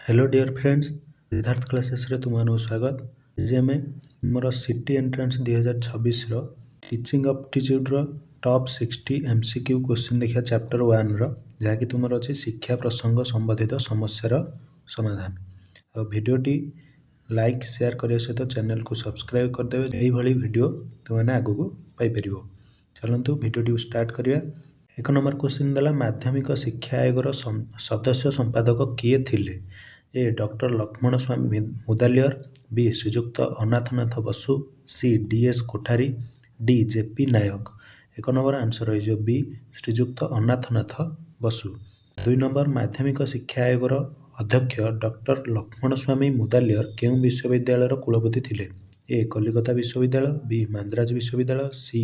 Hello dear friends, Siddharth classes रे तुमମାନଙ୍କୁ ସ୍ୱାଗତ। ଆଜି ଆମେ ଆମର ସିଟି ଏଣ୍ଟ୍ରାନ୍ସ 2026 ଟିଚିଂ ଆପ୍ଟିଚ୍ୟୁଡ୍ର ଟପ୍ 60 MCQ କ୍ୱେଶ୍ଚିନ୍ ଦେଖିବା ଚାପ୍ଟର 1ର, ଯାହାକି ତୁମର ଅଛି ଶିକ୍ଷା ପ୍ରସଙ୍ଗ ସମ୍ବନ୍ଧିତ ସମସ୍ୟାର ସମାଧାନ। ଆଉ ଭିଡ଼ିଓଟି ଲାଇକ୍ ସେୟାର କରିବା ସହିତ ଚ୍ୟାନେଲକୁ ସବସ୍କ୍ରାଇବ୍ କରିଦେବେ। ଏହିଭଳି ଭିଡ଼ିଓ ତୁମମାନେ ଆଗକୁ ପାଇପାରିବ। ଚାଲନ୍ତୁ ଭିଡ଼ିଓଟିକୁ ଷ୍ଟାର୍ଟ କରିବା। ଏକ ନମ୍ବର କ୍ୱେଶ୍ଚିନ୍ ଦେଲା, ମାଧ୍ୟମିକ ଶିକ୍ଷା ଆୟୋଗର ସଦସ୍ୟ ସମ୍ପାଦକ କିଏ ଥିଲେ? ए डॉक्टर लक्ष्मण स्वामी मुदालियर, बी श्रीजुक्त अनाथनाथ बसु, सी DS कोठारी, डी JP नायक। एक नंबर आंसर रही बी श्रीजुक्त अनाथनाथ बसु। दुई नंबर माध्यमिक शिक्षा आयोगर अध्यक्ष डॉक्टर लक्ष्मण स्वामी मुदालियर केउं विश्वविद्यालय कुलपति थिले? ए कलिकता विश्वविद्यालय, बी माद्राज विश्वविद्यालय, सी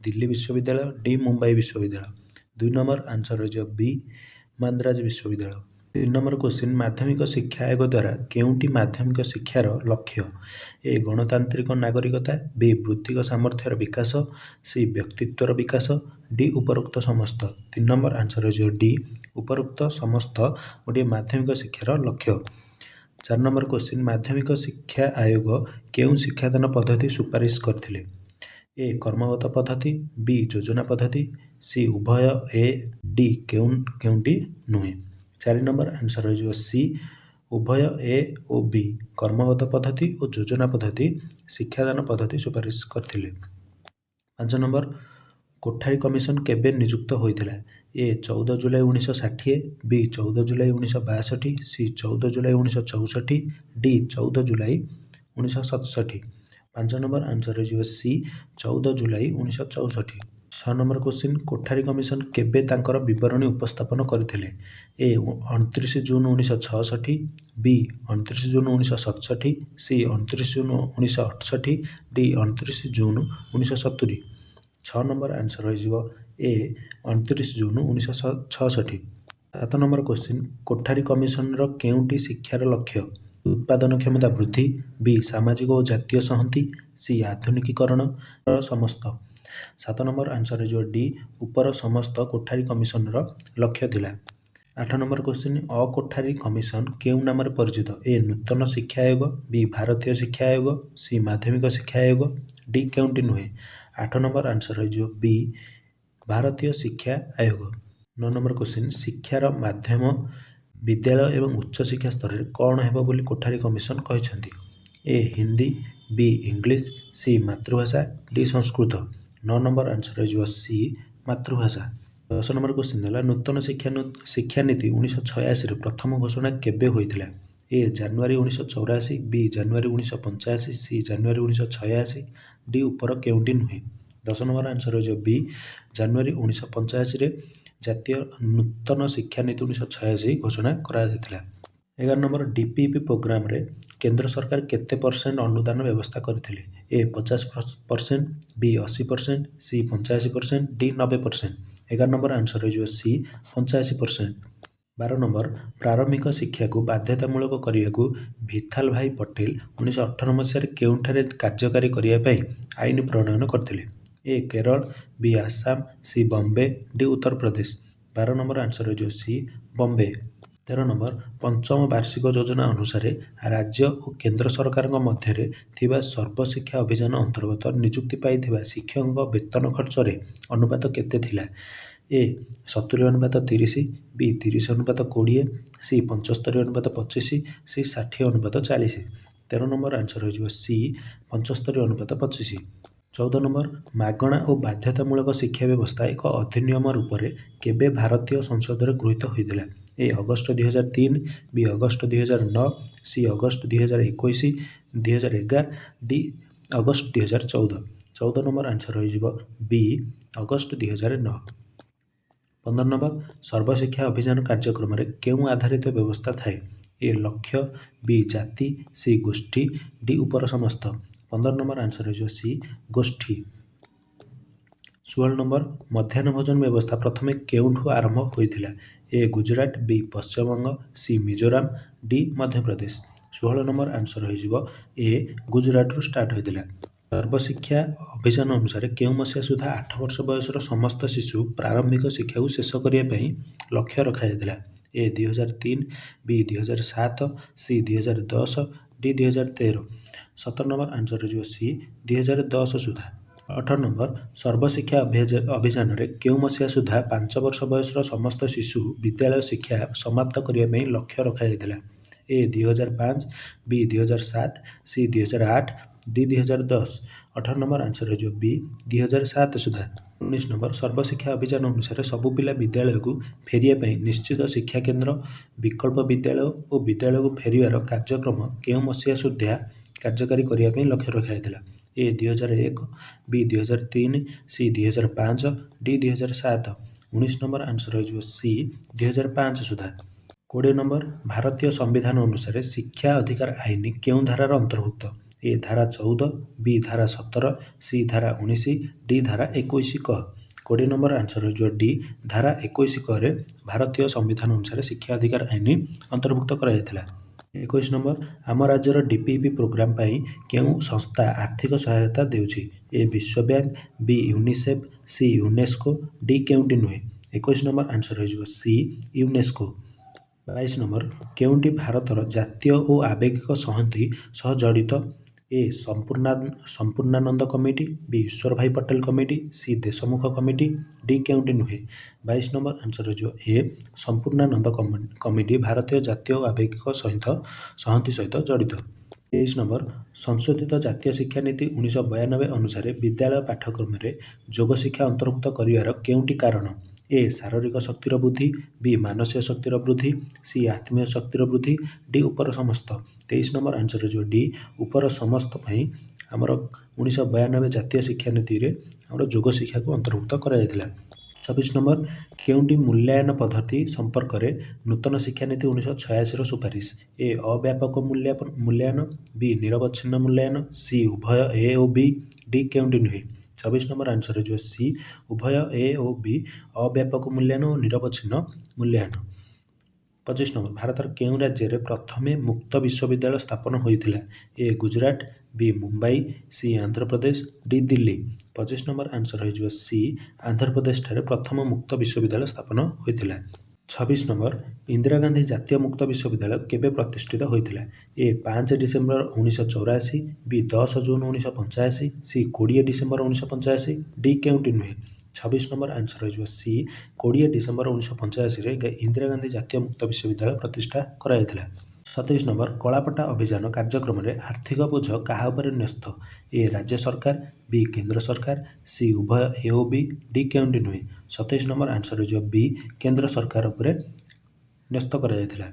दिल्ली विश्वविद्यालय, डी मुंबई विश्वविद्यालय। दुई नंबर आंसर रही बी माद्राज विश्वविद्यालय। 3 नंबर क्वेश्चन, माध्यमिक शिक्षा आयोग द्वारा केउंटी माध्यमिक शिक्षार लक्ष्य? ए गणतांत्रिक नागरिकता, बी वृत्तिक सामर्थ्यर विकास, सी व्यक्तित्वर विकास, डी उपरोक्त समस्त। 3 नंबर आंसर रही डी उपरोक्त समस्त गोटे माध्यमिक शिक्षार लक्ष्य। 4 नंबर क्वेश्चन, माध्यमिक शिक्षा आयोग केउं शिक्षादान पद्धति सुपारिश करथिले? ए कर्मगत पद्धति, बी योजना पद्धति, सी उभय, ए डी केउंटी नुहे। 4 नंबर आंसर रही सी उभय ए और बी कर्मगत पद्धति और योजना पद्धति शिक्षादान पद्धति सुपारिश करथिले। 5 नंबर, कोठारी कमिशन केबे नियुक्त होइथिला? ए 14 जुलाई 1960, बी 14 जुलाई 1962, सी 14 जुलाई 1964, डी 14 जुलाई 1967। 5 नंबर आंसर रही सी 14 जुलाई 1964। 6 नंबर क्वेश्चन, कोठारी कमिशन केबे तांकर विवरणी उपस्थापन करथिले? ए 29 जून 1966, बी 29 जून 1967, सी 29 जून 1968, डी 29 जून 1970। 6 नंबर आंसर रही ए 29 जून 1966। 7 नंबर क्वेश्चन, कोठारी कमिशन केउंटी शिक्षार लक्ष्य? उत्पादन क्षमता वृद्धि, बी सामाजिक और जातीय संहति, सी आधुनिकीकरण समस्त। 7 नंबर आंसर रही डी उपर समस्त कोठारी कमिशन लक्ष्य थिला। 8 नंबर क्वेश्चन, अकोठारी कमिशन केउं नाम परिचित? ए नूतन शिक्षा आयोग, बी भारतीय शिक्षा आयोग, सी माध्यमिक शिक्षा आयोग, डी केउंटी नुहे। 8 नंबर आंसर रही बी भारतीय शिक्षा आयोग। 9 नंबर क्वेश्चन, शिक्षार माध्यम विद्यालय एवं उच्च शिक्षा स्तर में कौन हेब बोली कोठारी कमिशन कहते? ए हिंदी, बी इंग्लिश, सी मातृभाषा, डी संस्कृत। 9 नंबर आंसर रही सी मातृभाषा। 10 नंबर क्वेश्चन है, नूतन शिक्षा नीति 1986 प्रथम घोषणा केबे होइथिला? ए जनवरी 1984, बी जनवरी 1985, सी जनवरी 1986, डी उपर केउंटी नुहे। 10 नंबर आंसर रही बी जनवरी 1985 जातीय नूतन शिक्षा नीति 1986 घोषणा करा जायतिला। 11 नंबर, DPP प्रोग्राम रे केंद्र सरकार केते % अनुदान व्यवस्था करथिले? ए 50%, बी 80%, सी 85%, डी 90%। 11 नंबर आंसर रही सी 85%। 12 नंबर, प्रारंभिक शिक्षा को बाध्यतामूलक करने को भिथाल भाई पटेल 1918 मसीह केउंठारे कार्यकारी करने आईन प्रणयन करथिले? ए केरल, बी आसाम, सी Bombay, D Uttar Pradesh. 12 number answer रही सी बॉम्बे। 13 नंबर, पंचम वार्षिक योजना अनुसार राज्य और केंद्र सरकार मध्य थिबा सर्वशिक्षा अभियान अंतर्गत नियुक्ति पाई शिक्षक वेतन खर्च रे अनुपात केते थिला? ए 70:30, बी 30:20, सी 75:25, सी 60:40। 13 नंबर आंसर रही सी 75:25। 14 नंबर, मागणा और बाध्यतामूलक शिक्षा व्यवस्था एक अधिनियम रूप में केबे भारतीय संसद में गृहीत होइथिला? ए अगस्त 2003, बी अगस्त 2009, सी अगस्त 2021, 2011, डी अगस्त 2014। 14 नंबर आंसर रही बी अगस्त 2009। 15 नंबर, सर्वशिक्षा अभियान कार्यक्रम में केउं आधारित व्यवस्था थाए? ए लक्ष्य, बी जाति, सी गोष्ठी, डी उपर समस्त। 15 नंबर आंसर रही सी गोष्ठी। 16 नंबर, मध्याह्न भोजन व्यवस्था प्रथमे केउंठू आरंभ होइथिला? ए गुजरात, बी पश्चिमबंग, सी Mizoram, D Madhya Pradesh. 16 number answer रही ए गुजरात रु स्टार्ट होइथिला। सर्वशिक्षा अभियान अनुसार केउं मसीहा सुधा 8 वर्ष बयसर समस्त शिशु प्रारंभिक शिक्षा को शेष करने लक्ष्य रखा जायतिला? ए ए 2003, बी 2007, सी 2010, ଡି 2013। 17 ନମ୍ବର ଆନ୍ସର ରହିଯିବ ସି 2010 ସୁଦ୍ଧା। 18 ନମ୍ବର ସର୍ବଶିକ୍ଷା ଅଭିଯାନରେ କେଉଁ ମସିହା ସୁଦ୍ଧା 5 ବର୍ଷ ବୟସର ସମସ୍ତ ଶିଶୁ ବିଦ୍ୟାଳୟ ଶିକ୍ଷା ସମାପ୍ତ କରିବା ପାଇଁ ଲକ୍ଷ୍ୟ ରଖାଯାଇଥିଲା? ଏ 2005, ବି 2007, ସି 2008, ଡି 2010। 18 ନମ୍ବର ଆନ୍ସର ରହିଯିବ ବି 2007 ସୁଦ୍ଧା। 19 ନମ୍ବର ସର୍ବଶିକ୍ଷା ଅଭିଯାନ ଅନୁସାରେ ସବୁ ପିଲା ବିଦ୍ୟାଳୟକୁ ଫେରିବା ପାଇଁ ନିଶ୍ଚିତ ଶିକ୍ଷା କେନ୍ଦ୍ର, ବିକଳ୍ପ ବିଦ୍ୟାଳୟ ଓ ବିଦ୍ୟାଳୟକୁ ଫେରିବାର କାର୍ଯ୍ୟକ୍ରମ କେଉଁ ମସିହା ସୁଦ୍ଧା କାର୍ଯ୍ୟକାରୀ କରିବା ପାଇଁ ଲକ୍ଷ୍ୟ ରଖାଯାଇଥିଲା? ଏ 2001, ବି 2003, ସି 2005, ଡି 2007। 19 ନମ୍ବର ଆନ୍ସର ରହିଯିବ ସି 2005 ସୁଦ୍ଧା। 20 ନମ୍ବର ଭାରତୀୟ ସମ୍ବିଧାନ ଅନୁସାରେ ଶିକ୍ଷା ଅଧିକାର ଆଇନ କେଉଁ ଧାରାର ଅନ୍ତର୍ଭୁକ୍ତ? ଏ ଧାରା 14, ବି ଧାରା 17, ସି ଧାରା 19, ଡି ଧାରା 21 କ। 20 ନମ୍ବର ଆନ୍ସର ରହିଯିବ ଡି ଧାରା 21 କରେ ଭାରତୀୟ ସମ୍ବିଧାନ ଅନୁସାରେ ଶିକ୍ଷା ଅଧିକାର ଆଇନ ଅନ୍ତର୍ଭୁକ୍ତ କରାଯାଇଥିଲା। 21 ନମ୍ବର ଆମ ରାଜ୍ୟର ଡିପିଇପି ପ୍ରୋଗ୍ରାମ ପାଇଁ କେଉଁ ସଂସ୍ଥା ଆର୍ଥିକ ସହାୟତା ଦେଉଛି? ଏ ବିଶ୍ୱ ବ୍ୟାଙ୍କ, ବି ୟୁନିସେଫ୍, ସି ୟୁନେସ୍କୋ, ଡି କେଉଁଟି ନୁହେଁ? 21 ନମ୍ବର ଆନ୍ସର ରହିଯିବ ସି ୟୁନେସ୍କୋ। 22 ନମ୍ବର କେଉଁଟି ଭାରତର ଜାତୀୟ ଓ ଆବେଗିକ ସଂହତି ସହ ଜଡ଼ିତ? ଏ ସମ୍ପୂର୍ଣ୍ଣାନନ୍ଦ କମିଟି, ବି ଈଶ୍ୱର ଭାଇ Patel committee, C Deshmukh committee, D କେଉଁଟି ନୁହେଁ? 22 ନମ୍ବର ଆନ୍ସର ରହିଯିବ ଏ ସମ୍ପୂର୍ଣ୍ଣାନନ୍ଦ କମିଟି ଭାରତୀୟ ଜାତୀୟ ଓ ଆବେଗିକ ସଂହତି ସହିତ ଜଡ଼ିତ। 23 ନମ୍ବର ସଂଶୋଧିତ ଜାତୀୟ ଶିକ୍ଷାନୀତି 1992 ଅନୁସାରେ ବିଦ୍ୟାଳୟ ପାଠ୍ୟକ୍ରମରେ ଯୋଗ ଶିକ୍ଷା ଅନ୍ତର୍ଭୁକ୍ତ କରିବାର କେଉଁଟି କାରଣ? ଏ ଶାରୀରିକ ଶକ୍ତିର ବୃଦ୍ଧି, ବି ମାନସିକ ଶକ୍ତିର ବୃଦ୍ଧି, ସି ଆତ୍ମୀୟ ଶକ୍ତିର ବୃଦ୍ଧି, ଡି ଉପର ସମସ୍ତ। 23 ନମ୍ବର ଆନ୍ସର ରହିଯିବ ଡି ଉପର ସମସ୍ତ ପାଇଁ ଆମର 1992 ଜାତୀୟ ଶିକ୍ଷାନୀତିରେ ଆମର ଯୋଗ ଶିକ୍ଷାକୁ ଅନ୍ତର୍ଭୁକ୍ତ କରାଯାଇଥିଲା। 26 ନମ୍ବର କେଉଁଟି ମୂଲ୍ୟାୟନ ପଦ୍ଧତି ସମ୍ପର୍କରେ ନୂତନ ଶିକ୍ଷାନୀତି 1986ର ସୁପାରିଶ? ଏ ଅବ୍ୟାପକ ମୂଲ୍ୟାୟନ, ବି ନିରବଚ୍ଛିନ୍ନ ମୂଲ୍ୟାୟନ, ସି ଉଭୟ ଏ ଓ ବି, ଡି କେଉଁଟି ନୁହେଁ? 26 ନମ୍ବର ଆନ୍ସର ରହିଯିବ ସି ଉଭୟ ଏ ଓ ବି ଅବ୍ୟାପକ ମୂଲ୍ୟାୟନ ଓ ନିରବଚ୍ଛିନ୍ନ ମୂଲ୍ୟାୟନ। 25 ନମ୍ବର ଭାରତର କେଉଁ ରାଜ୍ୟରେ ପ୍ରଥମେ ମୁକ୍ତ ବିଶ୍ୱବିଦ୍ୟାଳୟ ସ୍ଥାପନ ହୋଇଥିଲା? A Gujarat, B Mumbai, C Andhra Pradesh, D Delhi. 25 number answer ରହିଯିବ ସି ଆନ୍ଧ୍ରପ୍ରଦେଶଠାରେ ପ୍ରଥମ ମୁକ୍ତ ବିଶ୍ୱବିଦ୍ୟାଳୟ ସ୍ଥାପନ ହୋଇଥିଲା। 26 ନମ୍ବର ଇନ୍ଦିରା ଗାନ୍ଧୀ ଜାତୀୟ ମୁକ୍ତ ବିଶ୍ୱବିଦ୍ୟାଳୟ କେବେ ପ୍ରତିଷ୍ଠିତ ହୋଇଥିଲା? ଏ 5 ଡିସେମ୍ବର 1984, ବି 10 ଜୁନ 1985, ସି 20 ଡିସେମ୍ବର 1985, ଡି କେଉଁଟି ନୁହେଁ? 26 ନମ୍ବର ଆନ୍ସର ରହିଯିବ ସି 20 ଡିସେମ୍ବର 1985ରେ ଇନ୍ଦିରା ଗାନ୍ଧୀ ଜାତୀୟ ମୁକ୍ତ ବିଶ୍ୱବିଦ୍ୟାଳୟ ପ୍ରତିଷ୍ଠା କରାଯାଇଥିଲା। 27 ନମ୍ବର କଳାପଟା ଅଭିଯାନ କାର୍ଯ୍ୟକ୍ରମରେ ଆର୍ଥିକ ବୋଝ କାହା ଉପରେ ନ୍ୟସ୍ତ? ଏ ରାଜ୍ୟ ସରକାର, ବି କେନ୍ଦ୍ର ସରକାର, ସି ଉଭୟ ଏ ଓ ବି, ଡି କେଉଁଟି ନୁହେଁ? 27 ନମ୍ବର ଆନ୍ସର ରହିଯିବ ବି କେନ୍ଦ୍ର ସରକାର ଉପରେ ନ୍ୟସ୍ତ କରାଯାଇଥିଲା।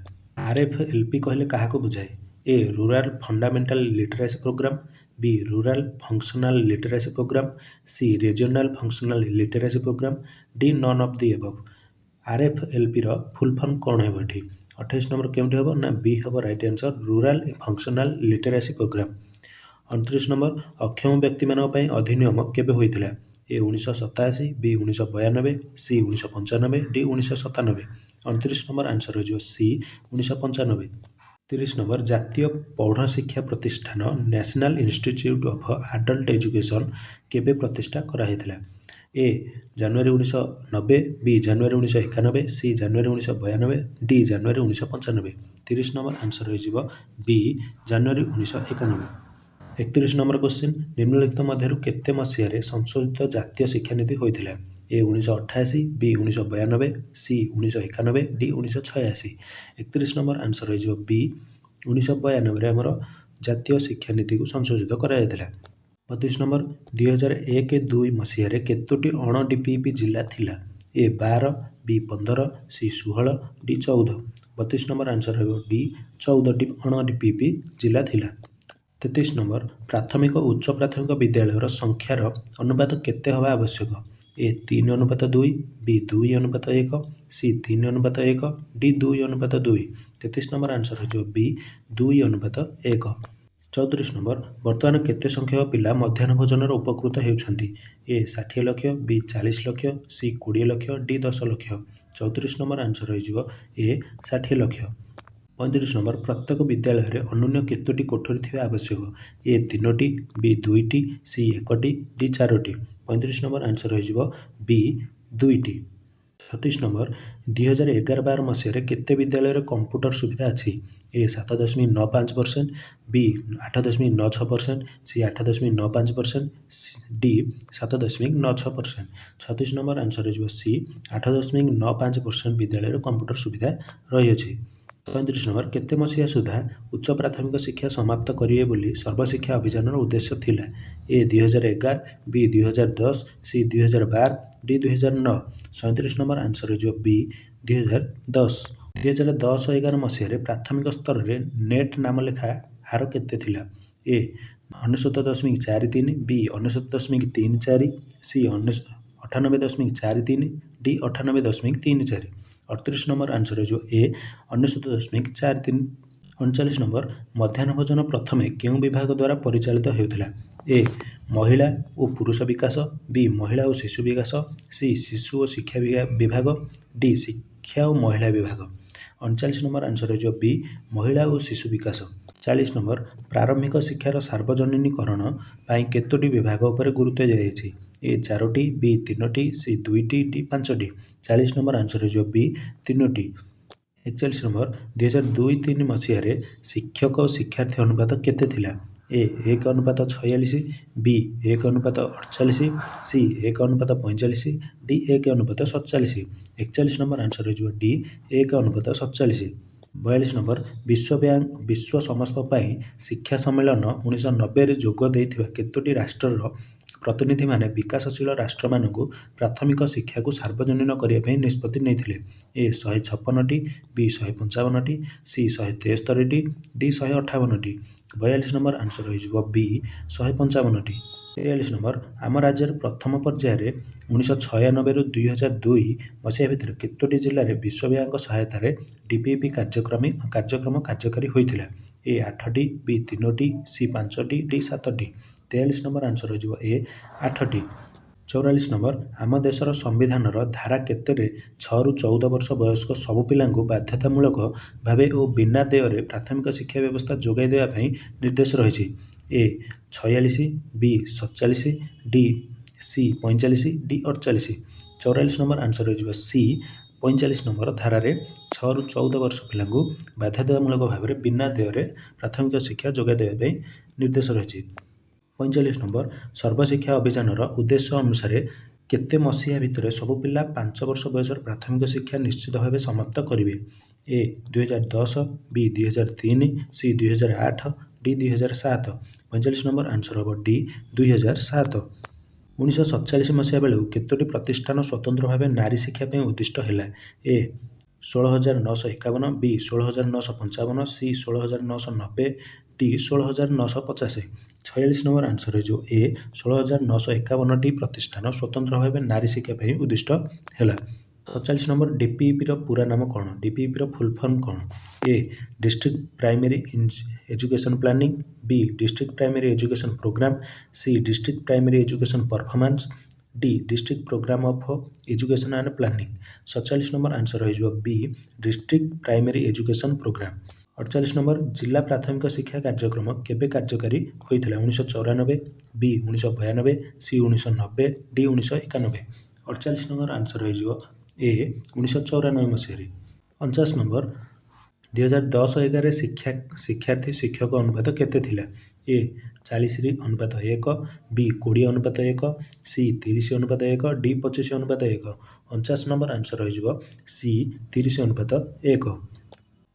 RFLP କହିଲେ କାହାକୁ ବୁଝାଏ? A rural fundamental literacy programme, B rural functional literacy programme, C regional functional literacy programme, D none of the above. RFLPର ଫୁଲ୍ ଫର୍ମ କ'ଣ ହେବ ଏଠି? 28 ନମ୍ବର କେଉଁଠି ହେବ ନା ବି ହେବ right answer rural functional literacy programme. 29 number ଅକ୍ଷମ ବ୍ୟକ୍ତିମାନଙ୍କ ପାଇଁ ଅଧିନିୟମ କେବେ ହୋଇଥିଲା? A 1987, B 1992, C 1995, D 1997। 29 number answer ରହିଯିବ ସି 1995। 30 ନମ୍ବର ଜାତୀୟ ପ୍ରୌଢ଼ ଶିକ୍ଷା ପ୍ରତିଷ୍ଠାନ national institute of adult education କେବେ ପ୍ରତିଷ୍ଠା କରାଯାଇଥିଲା? ଏ ଜାନୁଆରୀ 1990, ବି ଜାନୁଆରୀ 1991, ସି ଜାନୁଆରୀ 1992, ଡି ଜାନୁଆରୀ 1995। 30 ନମ୍ବର ଆନ୍ସର ରହିଯିବ ବି ଜାନୁଆରୀ 1991। 31 ନମ୍ବର କ୍ୱେଶ୍ଚିନ୍ ନିମ୍ନଲିଖିତ ମଧ୍ୟରୁ କେତେ ମସିହାରେ ସଂଶୋଧିତ ଜାତୀୟ ଶିକ୍ଷାନୀତି ହୋଇଥିଲା? ଏ 1988, ବି 1992, ସି 1991, ଡି 1986। 31 ନମ୍ବର ଆନ୍ସର ରହିଯିବ ବି 1992ରେ ଆମର ଜାତୀୟ ଶିକ୍ଷାନୀତିକୁ ସଂଶୋଧିତ କରାଯାଇଥିଲା। 32 ନମ୍ବର 2001-2 ମସିହାରେ କେତୋଟି ଅଣ ଡିପିଇପି ଜିଲ୍ଲା ଥିଲା? ଏ 12, ବି 15, ସି 16, ଡି 14। 32 ନମ୍ବର ଆନ୍ସର ରହିବ ଡି 14ଟି ଅଣ ଡିପିଇପି ଜିଲ୍ଲା ଥିଲା। 33 ନମ୍ବର ପ୍ରାଥମିକ ଓ ଉଚ୍ଚ ପ୍ରାଥମିକ ବିଦ୍ୟାଳୟର ସଂଖ୍ୟାର ଅନୁପାତ କେତେ ହେବା ଆବଶ୍ୟକ? ଏ 3:2, ବି 2:1, ସି 3:1, ଡି 2:2। 33 ନମ୍ବର ଆନ୍ସର ରହିଯିବ ବି 2:1। 34 ନମ୍ବର ବର୍ତ୍ତମାନ କେତେ ସଂଖ୍ୟକ ପିଲା ମଧ୍ୟାହ୍ନ ଭୋଜନର ଉପକୃତ ହେଉଛନ୍ତି? ଏ 60 ଲକ୍ଷ, ବି 40 ଲକ୍ଷ, ସି 20 ଲକ୍ଷ, ଡି 10 ଲକ୍ଷ। 34 ନମ୍ବର ଆନ୍ସର ରହିଯିବ ଏ 60 ଲକ୍ଷ। 35 ନମ୍ବର ପ୍ରତ୍ୟେକ ବିଦ୍ୟାଳୟରେ ଅନ୍ୟୁନ କେତୋଟି କୋଠରୀ ଥିବା ଆବଶ୍ୟକ? ଏ 3ଟି, ବି 2ଟି, ସି 1ଟି, ଡି 4ଟି। 35 ନମ୍ବର ଆନ୍ସର ରହିଯିବ ବି 2ଟି। 36 नंबर 2011-12 मसीह केते विद्यालय कंप्यूटर सुविधा अच्छी ए 7.95%, बी 8.96%, सी 8.95%, डी 7.96%। 36 नंबर आंसर हो सी 8.95% विद्यालय कंप्यूटर सुविधा रही। 35 नंबर केते मसीहा सुधा उच्च प्राथमिक शिक्षा समाप्त करिए बोली सर्वशिक्षा अभियान उद्देश्य थिला ए 2011, बी 2010, सी 2012, डी 2009। 37 नंबर आंसर हो बी 2010। 2010-11 मसीह प्राथमिक स्तर में नेट नाम लेखा हार केते थिला ए 99.43, बी 99.34, सी 98.43, डी 98.34। 38 नंबर आंसर हो ए 99.43। 39 नंबर मध्याह्न भोजन प्रथमे केउं विभाग द्वारा परिचालित हेउथिला ए महिला और पुरुष विकास, बी महिला और शिशु विकास, सी शिशु और शिक्षा विभाग, डी शिक्षा और महिला विभाग। 39 नंबर आंसर हो बी महिला और शिशु विकास। 40 नंबर प्रारंभिक शिक्षार सार्वजनीकरण पाई केतोटी विभाग उपर गुरुत्व दिया ए 4टी, बी 3टी, सी 2टी, डी 5टी। 40 नंबर आंसर हो बी 3टी। 41 नंबर 2002-3 मसीह शिक्षक और शिक्षार्थी अनुपात केते थिला ए 1:46, बी 1:48, सी 1:45, डी 1:47। 41 नंबर आंसर हो डी 1:47। 42 नंबर विश्व समस्त पाई शिक्षा सम्मेलन 1990 जोग देइथिबा केतोटी राष्ट्रर प्रतिनिधि माने विकासशील राष्ट्र मानकु प्राथमिक शिक्षा को सार्वजनीन करने निष्पत्ति नहीं ए 156टी, बी 155टी, सी 173टी, डी 158टी। 42 नंबर आंसर हो बी 155टी। 43 नंबर आम राज्य प्रथम पर्यायर 1996-2002 मसीहा भितर केतोटी जिले में विश्व बैंक सहायतार डीपीपी कार्यक्रम कार्यकारी होता ए 8टी, बी 3टी, सी 5टी, डी 7टी। 43 नंबर आंसर हो ए 8टी। 44 नंबर आम देशर संविधान धारा केते 6 ରୁ 14 वर्ष वयस्क सबु पिलांकु बाध्यतामूलक भावे और बिना देय प्राथमिक शिक्षा व्यवस्था जोगाई देवाई निर्देश रही A 46, B 47, D C 45, D 48। 44 number answer हो सी 45 नंबर धारार 6 ରୁ 14 वर्ष पिलांकु बाध्यतामूलक भाव में बिना देय प्राथमिक शिक्षा जोगाई देवाई निर्देश रही। 45 नंबर सर्वशिक्षा अभियान उद्देश्य अनुसार केते मसीहा भितर सबु पिला 5 वर्ष बयस प्राथमिक शिक्षा निश्चित भाव समाप्त करेंगे ए 2010, बी 2003, सी 2008, डी 2007। 45 नंबर आंसर हम डी 2007। 1947 मसीहा बेलू केतोटी प्रतिष्ठान स्वतंत्र भाव नारी शिक्षा उद्दिष्ट है ए 16,951, बी 16,955, सी 16,990, डी 16,950। 46 नंबर आंसर हो ए 16,951टी प्रतिष्ठान स्वतंत्र भाव नारी शिक्षा उद्दिष्ट है। 47 नंबर डीपीईपी पूरा नाम कौन? डीपीईपी फुल फॉर्म कौन? A district primary education planning, B district primary education programme, C district primary education performance, D district programme of education and planning. 47 number answer हो B district primary education programme. 48 number जिला प्राथमिक शिक्षा कार्यक्रम केबे कार्यकारी होता 1994, B 1992, C 1990, D 1991। 48 number answer हो A 1994 Masih. 49 number 2010-11 शिक्षार्थी शिक्षक अनुपात केते थिला ए 40:1, बी 20:1, सी 30:1, डी 25:1। 49 नंबर आंसर हो सी 30:1।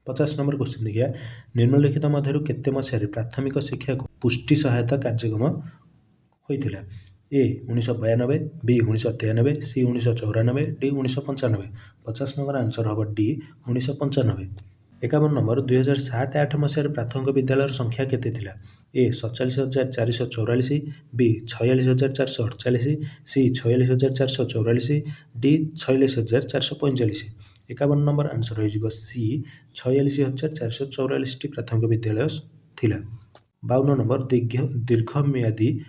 50 नंबर क्वेश्चन देखिए निम्नलिखित मध्य केते मसीह प्राथमिक शिक्षा को पुष्टि सहायता कार्यक्रम होता ए 1992, बी 1993, सी 1994, डी 1995। 50 नंबर आंसर हम डी 1995। 51 नंबर 2007-8 मसीह प्राथमिक विद्यालय संख्या केते थिला ए 47,444, बी 46,448, सी 46,444, डी 46,445। 51 नंबर आंसर हो सी 46,444टी प्राथमिक विद्यालय थिला। 52 नंबर दीर्घम्यादी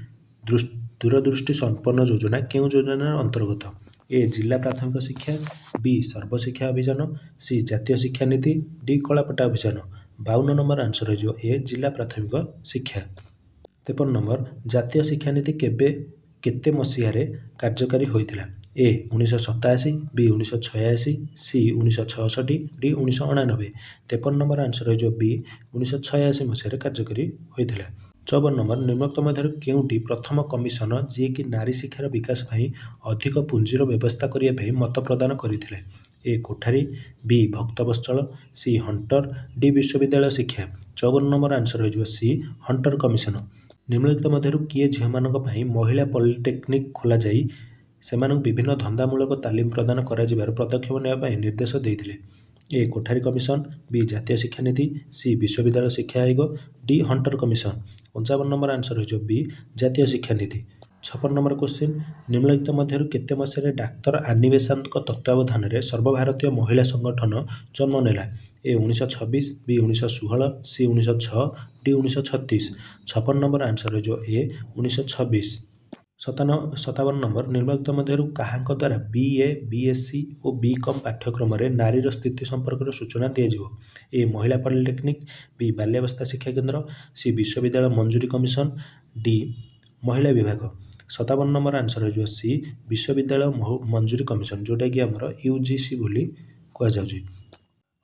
दूरदृष्टि संपन्न योजना केउं योजना अंतर्गत ए जिला प्राथमिक शिक्षा, बी सर्वशिक्षा अभियान, सी जातीय शिक्षा नीति, डी कलापट्टा अभियान। 52 नंबर आंसर हो ए जिला प्राथमिक शिक्षा। 53 नंबर जातीय शिक्षा नीति केते मसीह कार्यकारी होता A 1987, B 1986, C 1966, D 1989। 53 number answer ହୋଇଯିବ ବି 1986 ମସିହାରେ କାର୍ଯ୍ୟକାରୀ ହୋଇଥିଲା। 54 ନମ୍ବର ନିମ୍ନୋକ୍ତ ମଧ୍ୟରୁ କେଉଁଟି ପ୍ରଥମ କମିଶନ ଯିଏକି ନାରୀ ଶିକ୍ଷାର ବିକାଶ ପାଇଁ ଅଧିକ ପୁଞ୍ଜିର ବ୍ୟବସ୍ଥା କରିବା ପାଇଁ ମତ ପ୍ରଦାନ କରିଥିଲେ? ଏ କୋଠାରୀ, ବି ଭକ୍ତବତ୍ସଳ, ସି ହଣ୍ଟର, ଡି ବିଶ୍ୱବିଦ୍ୟାଳୟ ଶିକ୍ଷା। 54 ନମ୍ବର ଆନ୍ସର ହୋଇଯିବ ସି ହଣ୍ଟର କମିଶନ। ନିମ୍ନଲିଖିତ ମଧ୍ୟରୁ କିଏ ଝିଅମାନଙ୍କ ପାଇଁ ମହିଳା ପଲିଟେକ୍ନିକ୍ ଖୋଲାଯାଇ ସେମାନଙ୍କୁ ବିଭିନ୍ନ ଧନ୍ଦାମୂଳକ ତାଲିମ ପ୍ରଦାନ କରାଯିବାର ପଦକ୍ଷେପ ନେବା ପାଇଁ ନିର୍ଦ୍ଦେଶ ଦେଇଥିଲେ? ଏ କୋଠାରୀ କମିଶନ, ବି ଜାତୀୟ ଶିକ୍ଷାନୀତି, ସି ବିଶ୍ୱବିଦ୍ୟାଳୟ ଶିକ୍ଷା ଆୟୋଗ, D hunter commission. 55 number answer ହୋଇଯିବ ବି ଜାତୀୟ ଶିକ୍ଷାନୀତି। 56 ନମ୍ବର କ୍ୱେଶ୍ଚିନ୍, ନିମ୍ନଲିଖିତ ମଧ୍ୟରୁ କେତେ ମସିହାରେ ଡାକ୍ତର ଆନି ବେସାନ୍ତଙ୍କ ତତ୍ତ୍ୱାବଧାନରେ ସର୍ବଭାରତୀୟ ମହିଳା ସଂଗଠନ ଜନ୍ମ ନେଲା? ଏ 1926, ବି 1916, ସି 1906, ଡି 1936। 56 ନମ୍ବର ଆନ୍ସର ହୋଇଯିବ ଏ 1926। 57 ନମ୍ବର ନିମ୍ନଲିଖିତ ମଧ୍ୟରୁ କାହାଙ୍କ ଦ୍ୱାରା BA, BSc ଓ B.Com ପାଠ୍ୟକ୍ରମରେ ନାରୀର ସ୍ଥିତି ସମ୍ପର୍କରେ ସୂଚନା ଦିଆଯିବ? ଏ ମହିଳା ପଲିଟେକ୍ନିକ୍, ବି ବାଲ୍ୟାବସ୍ଥା ଶିକ୍ଷା କେନ୍ଦ୍ର, ସି ବିଶ୍ୱବିଦ୍ୟାଳୟ ମଞ୍ଜୁରୀ କମିଶନ, ଡି ମହିଳା ବିଭାଗ। 57 ନମ୍ବର ଆନ୍ସର ହୋଇଯିବ ସି ବିଶ୍ୱବିଦ୍ୟାଳୟ ମଞ୍ଜୁରୀ କମିଶନ, ଯେଉଁଟାକି ଆମର UGC ବୋଲି କୁହାଯାଉଛି।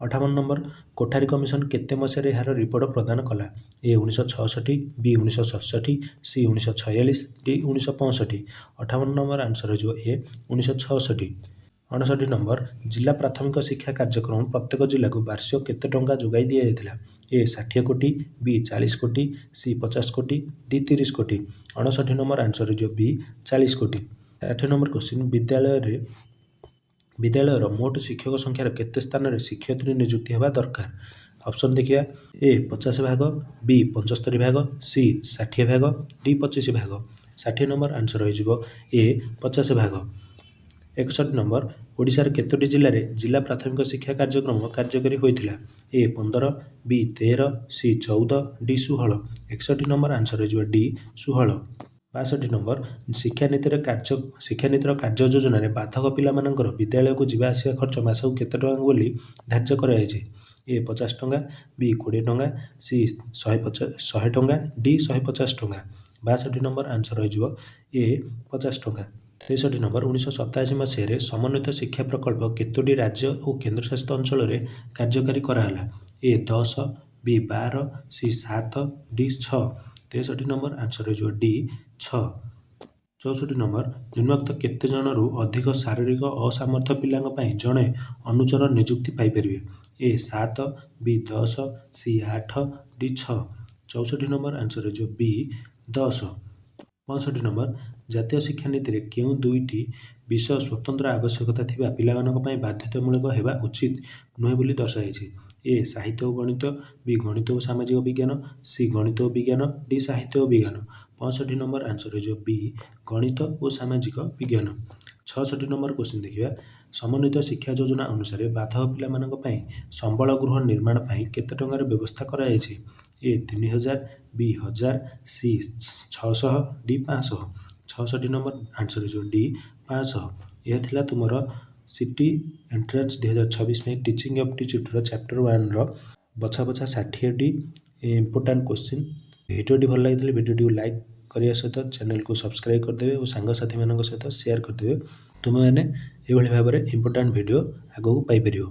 58 ନମ୍ବର କୋଠାରୀ କମିଶନ କେତେ ମସିହାରେ ଏହାର ରିପୋର୍ଟ ପ୍ରଦାନ କଲା? ଏ 1966, ବି 1967, ସି 1946, ଡି 1965। 58 ନମ୍ବର ଆନ୍ସର ହୋଇଯିବ ଏ 1966। 59 ନମ୍ବର ଜିଲ୍ଲା ପ୍ରାଥମିକ ଶିକ୍ଷା କାର୍ଯ୍ୟକ୍ରମ ପ୍ରତ୍ୟେକ ଜିଲ୍ଲାକୁ ବାର୍ଷିକ କେତେ ଟଙ୍କା ଯୋଗାଇ ଦିଆଯାଇଥିଲା? ଏ 60 କୋଟି, ବି 40 କୋଟି, ସି 50 କୋଟି, ଡି 30 କୋଟି। 59 ନମ୍ବର ଆନ୍ସର ହୋଇଯିବ ବି 40 କୋଟି। 60 ନମ୍ବର କ୍ୱେଶ୍ଚିନ୍, ବିଦ୍ୟାଳୟର ମୋଟ ଶିକ୍ଷକ ସଂଖ୍ୟାର କେତେ ସ୍ଥାନରେ ଶିକ୍ଷୟିତ୍ରୀ ନିଯୁକ୍ତି ହେବା ଦରକାର? ଅପସନ୍ ଦେଖିବା, ଏ 50 ଭାଗ, ବି 75 ଭାଗ, ସି 60 ଭାଗ, ଡି 25 ଭାଗ। 60 ନମ୍ବର ଆନ୍ସର ହୋଇଯିବ ଏ 50 ଭାଗ। 61 ନମ୍ବର ଓଡ଼ିଶାର କେତୋଟି ଜିଲ୍ଲାରେ ଜିଲ୍ଲା ପ୍ରାଥମିକ ଶିକ୍ଷା କାର୍ଯ୍ୟକ୍ରମ କାର୍ଯ୍ୟକାରୀ ହୋଇଥିଲା? ଏ 15, ବି 13, ସି 14, ଡି 16। 61 ନମ୍ବର ଆନ୍ସର ହୋଇଯିବ ଡି 16। 62 ନମ୍ବର ଶିକ୍ଷାନୀତିର କାର୍ଯ୍ୟ ଯୋଜନାରେ ବାଧକ ପିଲାମାନଙ୍କର ବିଦ୍ୟାଳୟକୁ ଯିବା ଆସିବା ଖର୍ଚ୍ଚ ମାସକୁ କେତେ ଟଙ୍କା ବୋଲି ଧାର୍ଯ୍ୟ କରାଯାଇଛି? ଏ 50 ଟଙ୍କା, ବି 20 ଟଙ୍କା, ସି 100 ଟଙ୍କା, ଡି 150 ଟଙ୍କା। 62 ନମ୍ବର ଆନ୍ସର ହୋଇଯିବ ଏ 50 ଟଙ୍କା। 63 ନମ୍ବର 1987 ମସିହାରେ ସମନ୍ୱିତ ଶିକ୍ଷା ପ୍ରକଳ୍ପ କେତୋଟି ରାଜ୍ୟ ଓ କେନ୍ଦ୍ରଶାସିତ ଅଞ୍ଚଳରେ କାର୍ଯ୍ୟକାରୀ କରାଗଲା? ଏ 10, ବି 12, ସି 7, ଡି 6। 63 ନମ୍ବର ଆନ୍ସର ହୋଇଯିବ ଡି 6। 64 ନମ୍ବର ନିମ୍ନୋକ୍ତ କେତେ ଜଣରୁ ଅଧିକ ଶାରୀରିକ ଅସାମର୍ଥ୍ୟ ପିଲାଙ୍କ ପାଇଁ ଜଣେ ଅନୁଚର ନିଯୁକ୍ତି ପାଇପାରିବେ? ଏ 7, ବି 10, ସି 8, ଡି 6। 64 ନମ୍ବର ଆନ୍ସର ହୋଇଯିବ ବି 10। 65 ନମ୍ବର ଜାତୀୟ ଶିକ୍ଷାନୀତିରେ କେଉଁ ଦୁଇଟି ବିଷୟ ସ୍ୱତନ୍ତ୍ର ଆବଶ୍ୟକତା ଥିବା ପିଲାମାନଙ୍କ ପାଇଁ ବାଧ୍ୟତାମୂଳକ ହେବା ଉଚିତ ନୁହେଁ ବୋଲି ଦର୍ଶାଯାଇଛି? ଏ ସାହିତ୍ୟ ଓ ଗଣିତ, ବି ଗଣିତ ଓ ସାମାଜିକ ବିଜ୍ଞାନ, ସି ଗଣିତ ଓ ବିଜ୍ଞାନ, ଡି ସାହିତ୍ୟ ଓ ବିଜ୍ଞାନ। 65 ନମ୍ବର ଆନ୍ସର ହୋଇଯିବ ବି ଗଣିତ ଓ ସାମାଜିକ ବିଜ୍ଞାନ। 66 ନମ୍ବର କ୍ୱେଶ୍ଚିନ୍ ଦେଖିବା, ସମନ୍ୱିତ ଶିକ୍ଷା ଯୋଜନା ଅନୁସାରେ ବାଧକ ପିଲାମାନଙ୍କ ପାଇଁ ସମ୍ବଳ ଗୃହ ନିର୍ମାଣ ପାଇଁ କେତେ ଟଙ୍କାର ବ୍ୟବସ୍ଥା କରାଯାଇଛି? ଏ 3000, ବି 1000, ସି 600, ଡି 500। 66 ନମ୍ବର ଆନ୍ସର ହୋଇଯିବ ଡି 500। ଏହା ଥିଲା ତୁମର ସିଟି ଏଣ୍ଟ୍ରାନ୍ସ 2026 ପାଇଁ ଟିଚିଂ ଆପ୍ଟିଚ୍ୟୁଡ୍ର ଚାପ୍ଟର 1ର ବଛା ବଛା 60ଟି ଇମ୍ପୋର୍ଟାଣ୍ଟ କ୍ୱେଶ୍ଚିନ୍। ଭିଡ଼ିଓଟି ଭଲ ଲାଗିଥିଲେ ଭିଡ଼ିଓଟିକୁ ଲାଇକ୍ କରିବା ସହିତ ଚ୍ୟାନେଲକୁ ସବସ୍କ୍ରାଇବ୍ କରିଦେବେ ଓ ସାଙ୍ଗସାଥିମାନଙ୍କ ସହିତ ସେୟାର କରିଦେବେ। ତୁମେମାନେ ଏଭଳି ଭାବରେ ଇମ୍ପୋର୍ଟାଣ୍ଟ ଭିଡ଼ିଓ ଆଗକୁ ପାଇପାରିବ।